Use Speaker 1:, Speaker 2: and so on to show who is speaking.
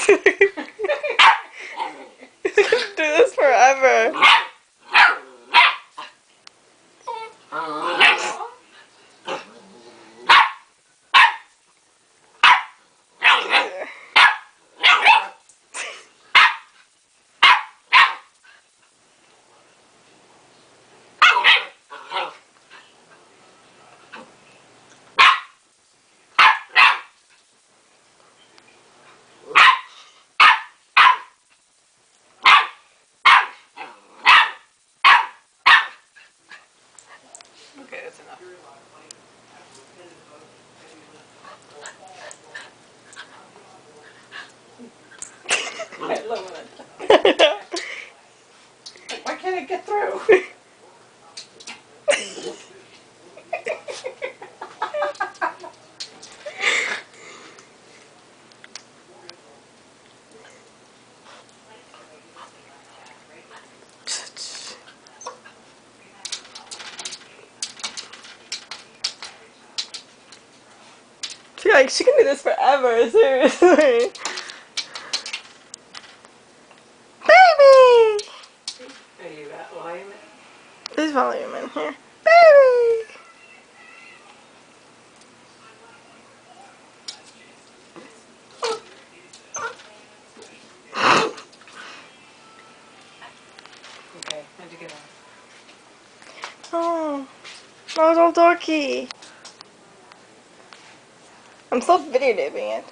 Speaker 1: Do this forever.
Speaker 2: Okay, that's enough. I love it. Why can't it get through?
Speaker 1: She can do this forever, seriously. Baby!
Speaker 2: Are you at volume?
Speaker 1: There's volume in here. Baby!
Speaker 2: Okay, how'd you get on?
Speaker 1: Oh, my little dorky. I'm still videotaping it.